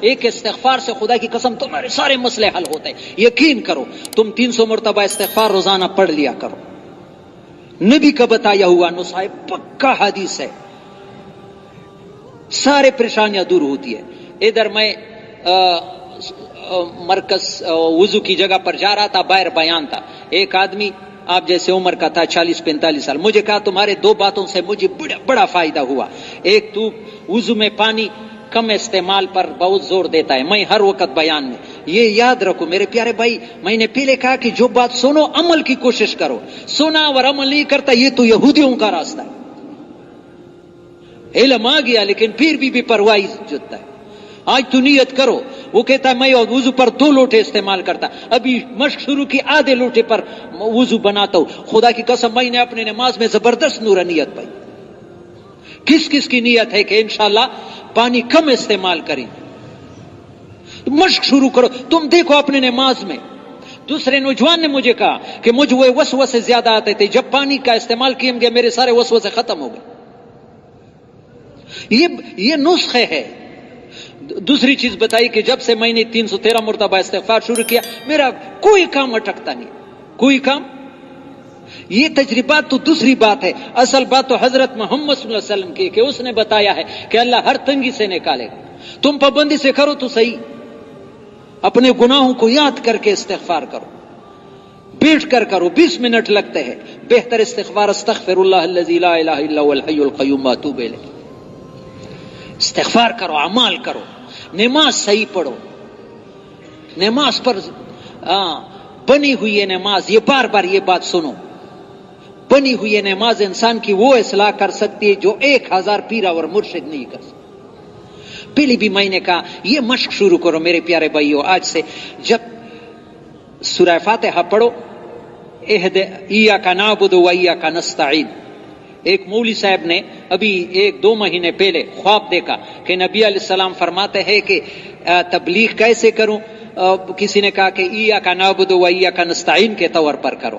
ایک استغفار سے خدا کی قسم تمہارے سارے مسئلے حل ہوتے ہیں. یقین کرو تم 300 مرتبہ استغفار روزانہ پڑھ لیا کرو. نبی کا بتایا ہوا نسخہ پکا حدیث ہے, سارے پریشانیاں دور ہوتی ہے. ادھر میں مرکز وضو کی جگہ پر جا رہا تھا, باہر بیان تھا. ایک آدمی آپ جیسے عمر کا تھا, 40-45 سال. مجھے کہا تمہارے دو باتوں سے مجھے بڑا فائدہ ہوا. ایک تو وضو میں پانی کم استعمال پر بہت زور دیتا ہے. میں ہر وقت بیان میں یہ یاد رکھو میرے پیارے بھائی, میں نے پہلے کہا کہ جو بات سنو عمل کی کوشش کرو. سنا اور عمل نہیں کرتا یہ تو یہودیوں کا راستہ ہے. علم آ گیا لیکن پھر بھی پرواہی جتتا ہے. آج تو نیت کرو. وہ کہتا ہے میں وضو پر 2 لوٹے استعمال کرتا, ابھی مشق شروع کی آدھے لوٹے پر وضو بناتا ہوں. خدا کی قسم میں نے اپنے نماز میں زبردست نورانیت پائی. کس کس کی نیت ہے کہ انشاءاللہ پانی کم استعمال کریں. مشق شروع کرو. تم دیکھو اپنے نماز میں دوسرے نوجوان نے مجھے کہا کہ مجھے وہ وسوسے زیادہ آتے تھے, جب پانی کا استعمال کیا گیا میرے سارے وسوسے ختم ہو گئے. یہ نسخے ہے. دوسری چیز بتائی کہ جب سے میں نے 313 مرتبہ استغفار شروع کیا میرا کوئی کام اٹکتا نہیں, کوئی کام. یہ تجربات تو دوسری بات ہے. اصل بات تو حضرت محمد صلی اللہ علیہ وسلم کی کہ اس نے بتایا ہے کہ اللہ ہر تنگی سے نکالے گا. تم پابندی سے کرو تو صحیح. اپنے گناہوں کو یاد کر کے استغفار کرو, بیٹھ کر کرو. 20 منٹ لگتے ہیں. بہتر استغفار استغفر اللہ الذی لا الہ الا هو الحی القیوم واتوب الیہ. استغفار کرو, اعمال کرو, نماز صحیح پڑھو. نماز پر بنی ہوئی ہے نماز, یہ بار بار یہ بات سنو, بنی ہوئی ہے نماز انسان کی وہ اصلاح کر سکتی ہے جو 1000 پیرا اور مرشد نہیں کر سکتے. پہلے بھی میں نے کہا یہ مشق شروع کرو میرے پیارے بھائیو. آج سے جب سورہ فاتحہ پڑھو, ایاک نعبد و ایاک نستعین. ایک مولوی صاحب نے ابھی 1-2 مہینے پہلے خواب دیکھا کہ نبی علیہ السلام فرماتے ہیں کہ تبلیغ کیسے کروں. کسی نے کہا کہ ایاک نعبد و ایاک نستعین کے طور پر کرو.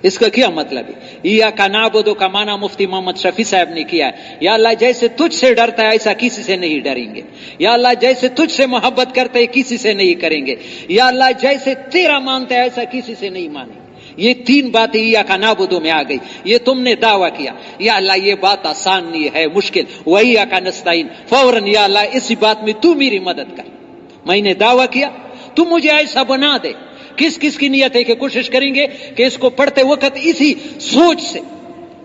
اس کا کیا مطلب ہے؟ ایاک نعبد کا معنی مفتی محمد شفیع صاحب نے کیا ہے, یا اللہ جیسے تجھ سے ڈرتا ہے ایسا کسی سے نہیں ڈریں گے. یا اللہ جیسے تجھ سے محبت کرتے ہیں کسی سے نہیں کریں گے. یا اللہ جیسے تیرا مانتے ہیں ایسا کسی سے نہیں مانیں گے. یہ 3 باتیں ایاک نعبد میں آ گئی. یہ تم نے دعویٰ کیا, یا اللہ یہ بات آسان نہیں ہے, مشکل. و ایاک نستعین, فوراً یا اللہ اسی بات میں تو میری مدد کر. میں نے دعویٰ کیا تو مجھے ایسا بنا دے. کس کس کی نیت ہے کہ کوشش کریں گے کہ اس کو پڑھتے وقت اسی سوچ سے.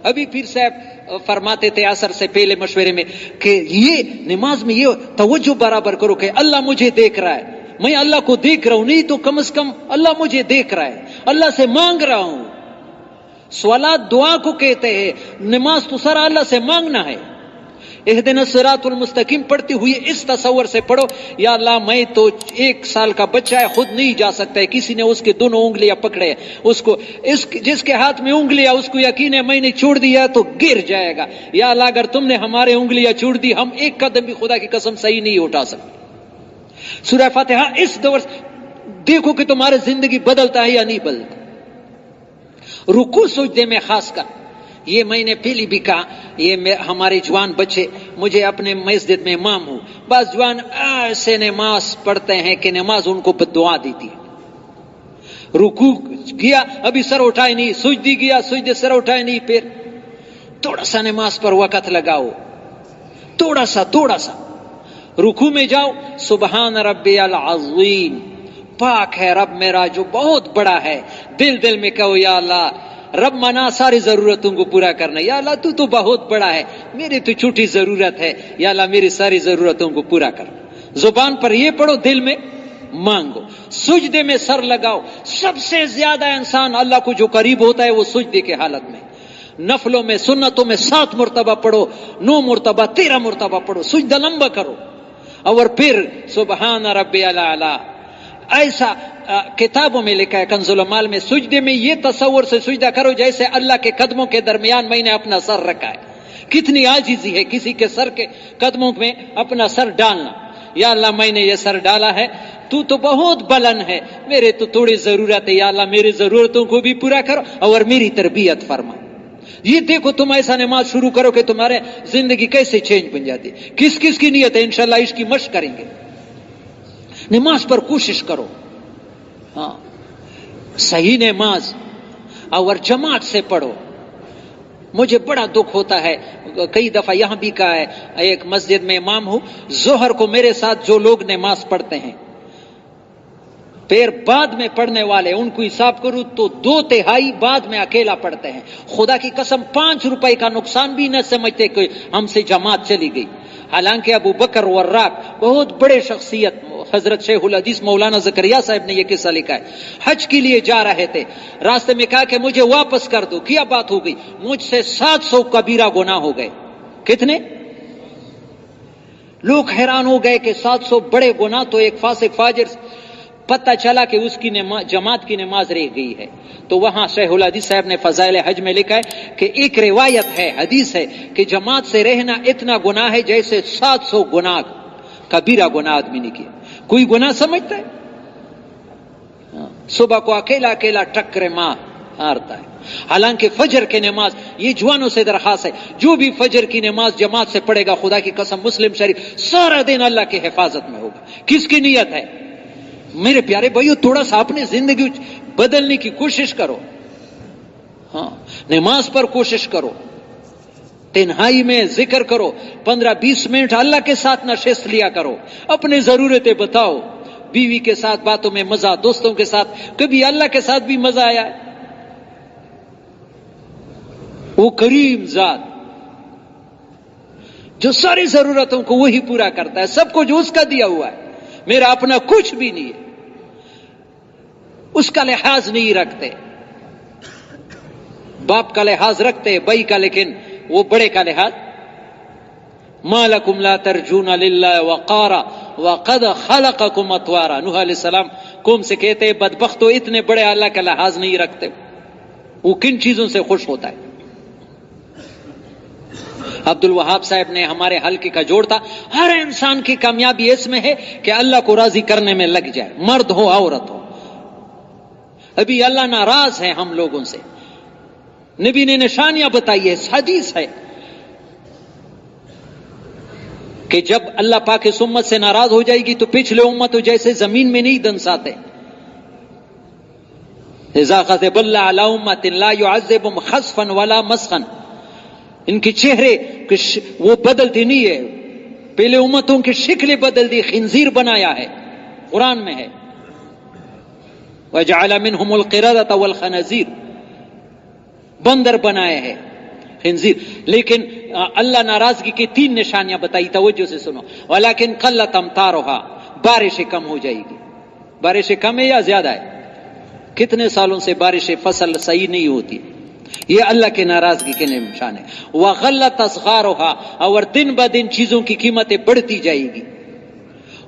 ابھی پیر صاحب فرماتے تھے عصر سے پہلے مشورے میں کہ یہ نماز میں یہ توجہ برابر کرو کہ اللہ مجھے دیکھ رہا ہے, میں اللہ کو دیکھ رہا ہوں, نہیں تو کم از کم اللہ مجھے دیکھ رہا ہے, اللہ سے مانگ رہا ہوں. سوالات دعا کو کہتے ہیں, نماز تو سارا اللہ سے مانگنا ہے. اہدنا الصراط المستقیم پڑھتے ہوئے اس تصور سے پڑھو, یا اللہ میں تو 1 سال کا بچہ ہے, خود نہیں جا سکتا ہے, کسی نے اس کے 2 انگلیاں پکڑے ہیں, اس کو جس کے ہاتھ میں انگلیاں اس کو یقین ہے میں نے چھوڑ دیا تو گر جائے گا. یا اللہ اگر تم نے ہمارے انگلیاں چھوڑ دی ہم 1 قدم بھی خدا کی قسم صحیح نہیں اٹھا سکتے. سورہ فاتحہ اس دور دیکھو کہ تمہاری زندگی بدلتا ہے یا نہیں بدلتا. رکوع سجدے میں خاص کر یہ میں نے پہلی بھی کہا, یہ ہمارے جوان بچے, مجھے اپنے مسجد میں امام ہوں, بعض جوان ایسے نماز پڑھتے ہیں کہ نماز ان کو بددعا دیتی ہے. رکوع گیا ابھی سر اٹھائے نہیں, سجدی گیا سجدے سر اٹھائے نہیں. پھر تھوڑا سا نماز پر وقت لگاؤ, تھوڑا سا رکوع میں جاؤ, سبحان ربی العظیم, پاک ہے رب میرا جو بہت بڑا ہے. دل میں کہو یا اللہ رب منا ساری ضرورتوں کو پورا کرنا. یا اللہ تو بہت بڑا ہے, میری تو چھوٹی ضرورت ہے, یا اللہ میری ساری ضرورتوں کو پورا کر. زبان پر یہ پڑھو, دل میں مانگو. سجدے میں سر لگاؤ. سب سے زیادہ انسان اللہ کو جو قریب ہوتا ہے وہ سجدے کے حالت میں. نفلوں میں سنتوں میں 7 مرتبہ پڑھو, 9 مرتبہ 13 مرتبہ پڑھو, سجدہ لمبا کرو, اور پھر سبحان ربی الاعلی. ایسا کتابوں میں لکھا ہے کنز المال میں, سجدے میں یہ تصور سے سجدہ کرو جیسے اللہ کے قدموں کے درمیان میں نے اپنا سر رکھا ہے. کتنی عاجزی ہے کسی کے سر کے قدموں میں اپنا سر ڈالنا. یا اللہ میں نے یہ سر ڈالا ہے, تو بہت بلند ہے, میرے تو تھوڑی ضرورت ہے, یا اللہ میری ضرورتوں کو بھی پورا کرو اور میری تربیت فرما. یہ دیکھو تم ایسا نماز شروع کرو کہ تمہارے زندگی کیسے چینج بن جاتی. کس کس کی نیت ہے؟ انشاءاللہ اس کی مشق کریں گے. نماز پر کوشش کرو. ہاں صحیح نماز اور جماعت سے پڑھو. مجھے بڑا دکھ ہوتا ہے، کئی دفعہ یہاں بھی کہا ہے، ایک مسجد میں امام ہوں، ظہر کو میرے ساتھ جو لوگ نماز پڑھتے ہیں پھر بعد میں پڑھنے والے ان کو حساب کروں تو 2/3 بعد میں اکیلا پڑھتے ہیں. خدا کی قسم 5 روپے کا نقصان بھی نہ سمجھتے کہ ہم سے جماعت چلی گئی. حالانکہ ابو بکر وراق بہت بڑے شخصیت، حضرت شیخ الحدیث مولانا زکریا صاحب نے یہ قصہ لکھا ہے. حج کے لیے جا رہے تھے، راستے میں کہا کہ مجھے واپس کر دو. کیا بات ہو گئی؟ مجھ سے 700 کبیرہ گناہ ہو گئے. کتنے؟ لوگ حیران ہو گئے کہ 700 بڑے گناہ تو ایک فاسق فاجر. پتہ چلا کہ اس کی جماعت کی نماز رہ گئی ہے. تو وہاں شیخ الحدیث صاحب نے فضائل حج میں لکھا ہے کہ ایک روایت ہے، حدیث ہے کہ جماعت سے رہنا اتنا گناہ ہے جیسے 700 گناہ کبیرہ گناہ آدمی نے کیا. کوئی گناہ سمجھتا ہے؟ صبح کو اکیلا اکیلا ٹکرے مارتا ہے. حالانکہ فجر کی نماز، یہ جوانوں سے درخواست ہے، جو بھی فجر کی نماز جماعت سے پڑھے گا، خدا کی قسم مسلم شریف سارا دن اللہ کی حفاظت میں ہوگا. کس کی نیت ہے؟ میرے پیارے بھائیو، تھوڑا سا اپنی زندگی بدلنے کی کوشش کرو. ہاں نماز پر کوشش کرو، تنہائی میں ذکر کرو، 15-20 منٹ اللہ کے ساتھ نشست لیا کرو، اپنے ضرورتیں بتاؤ. بیوی کے ساتھ باتوں میں مزہ، دوستوں کے ساتھ، کبھی اللہ کے ساتھ بھی مزہ آیا ہے. وہ کریم ذات جو ساری ضرورتوں کو وہی پورا کرتا ہے، سب کو جو اس کا دیا ہوا ہے. میرا اپنا کچھ بھی نہیں ہے، اس کا لحاظ نہیں رکھتے. باپ کا لحاظ رکھتے بھائی کا، لیکن وہ بڑے کا لحاظ. ما لکم لا ترجون للہ وقارا وقد خلقکم اطوارا. نوح علیہ السلام قوم سے کہتے ہیں بدبختو، اتنے بڑے اللہ کا لحاظ نہیں رکھتے. وہ کن چیزوں سے خوش ہوتا ہے؟ عبد الوہاب صاحب نے ہمارے حلقے کا جوڑ تھا، ہر انسان کی کامیابی اس میں ہے کہ اللہ کو راضی کرنے میں لگ جائے، مرد ہو عورت ہو. ابھی اللہ ناراض ہے ہم لوگوں سے. نبی نے نشانیاں بتائی ہے، حدیث ہے کہ جب اللہ پاک اس امت سے ناراض ہو جائے گی تو پچھلے امت جیسے زمین میں نہیں دنساتے. اذا غضب اللہ علی امت لا يعذبهم خسفا ولا مسخا. ان کے چہرے وہ بدلتے نہیں ہے. پہلے امتوں کی شکلیں بدل دی، خنزیر بنایا ہے، قرآن میں ہے. وجعل منهم القردة والخنازیر، بندر بنائے ہیں، خنزیر. لیکن اللہ ناراضگی کی 3 نشانیاں بتائی، توجہ سے سنو. ولكن قلت امطارها، بارشیں کم ہو جائے گی. بارشیں کم ہے یا زیادہ ہے؟ کتنے سالوں سے بارشیں، فصل صحیح نہیں ہوتی. یہ اللہ کے ناراضگی کے نشان ہے. وغلت اسعارها، اور دن بدن چیزوں کی قیمتیں بڑھتی جائے گی.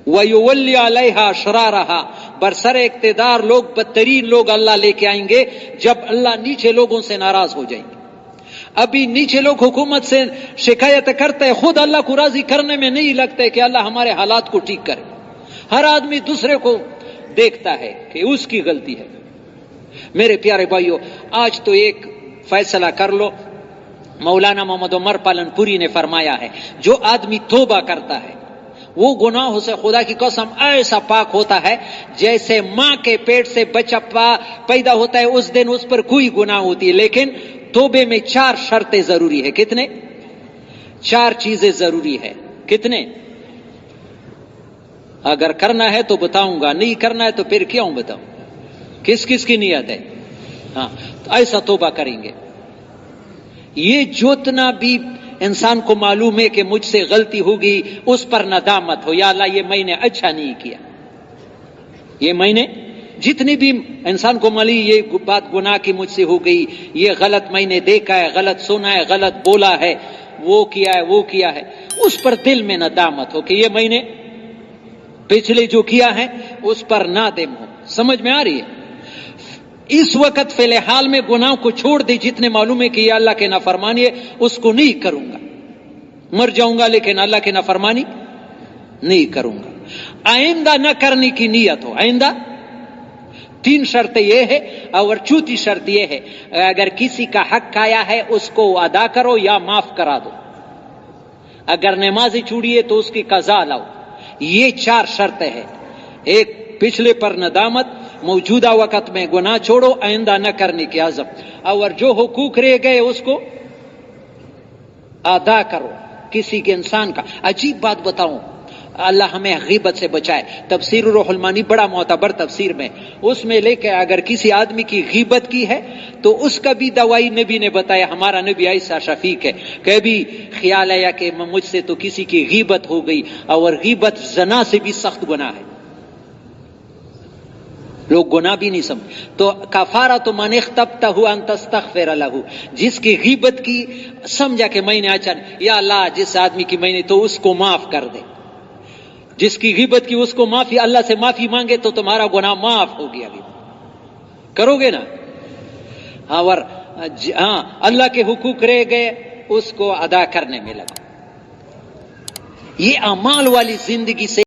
وَيُوَلِّ عَلَيْهَا شَرَارَهَا، برسر اقتدار لوگ، بدترین لوگ اللہ لے کے آئیں گے جب اللہ نیچے لوگوں سے ناراض ہو جائیں گے. ابھی نیچے لوگ حکومت سے شکایت کرتے ہیں، خود اللہ کو راضی کرنے میں نہیں لگتے کہ اللہ ہمارے حالات کو ٹھیک کرے. ہر آدمی دوسرے کو دیکھتا ہے کہ اس کی غلطی ہے. میرے پیارے بھائیو، آج تو ایک فیصلہ کر لو. مولانا محمد عمر پالن پوری نے فرمایا ہے، جو آدمی توبہ کرتا ہے وہ گناہوں سے خدا کی قسم ایسا پاک ہوتا ہے جیسے ماں کے پیٹ سے بچہ پیدا ہوتا ہے اس دن اس پر کوئی گناہ ہوتی ہے. لیکن توبے میں 4 شرطیں ضروری ہے. کتنے؟ 4 چیزیں ضروری ہے. کتنے؟ اگر کرنا ہے تو بتاؤں گا، نہیں کرنا ہے تو پھر کیوں بتاؤں؟ کس کس کی نیت ہے؟ ہاں ایسا توبہ کریں گے. یہ جتنا بھی انسان کو معلوم ہے کہ مجھ سے غلطی ہوگی، اس پر ندامت ہو، یا اللہ یہ میں نے اچھا نہیں کیا. یہ میں نے جتنی بھی انسان کو ملی یہ بات گناہ کی مجھ سے ہو گئی، یہ غلط میں نے دیکھا ہے، غلط سنا ہے، غلط بولا ہے، وہ کیا ہے، اس پر دل میں ندامت ہو کہ یہ میں نے پچھلے جو کیا ہے اس پر نادم ہو. سمجھ میں آ رہی ہے؟ اس وقت فی الحال میں گناہ کو چھوڑ دی، جتنے معلوم ہے کہ یہ اللہ کے نافرمانی ہے اس کو نہیں کروں گا. مر جاؤں گا لیکن اللہ کے نافرمانی نہیں کروں گا. آئندہ نہ کرنے کی نیت ہو. آئندہ 3 شرط یہ ہے، اور چوتھی شرط یہ ہے اگر کسی کا حق کھایا ہے اس کو ادا کرو یا معاف کرا دو، اگر نمازی چھوڑیے تو اس کی قضا لاؤ. یہ 4 شرطیں ہیں. ایک پچھلے پر ندامت، موجودہ وقت میں گناہ چھوڑو، آئندہ نہ کرنے کی عزم، اور جو حقوق رہ گئے اس کو ادا کرو. کسی کے انسان کا عجیب بات بتاؤں، اللہ ہمیں غیبت سے بچائے. تفسیر روح المانی بڑا معتبر تفسیر میں، اس میں لے کے اگر کسی آدمی کی غیبت کی ہے تو اس کا بھی دوائی نبی نے بتایا. ہمارا نبی ایسا شفیق ہے، کبھی خیال آیا کہ مجھ سے تو کسی کی غیبت ہو گئی، اور غیبت زنا سے بھی سخت گناہ ہے، لوگ گناہ بھی نہیں سمجھ. تو کفارۃ من اختبتہ ان تستغفر لہ، جس کی غیبت کی سمجھا کہ میں نے اچانک، یا اللہ جس آدمی کی میں نے تو اس کو معاف کر دے. جس کی غیبت کی اس کو معافی، اللہ سے معافی مانگے تو تمہارا گناہ معاف ہو گیا. کرو گے نا؟ اور ہاں اللہ کے حقوق رہ گئے اس کو ادا کرنے میں لگا. یہ اعمال والی زندگی سے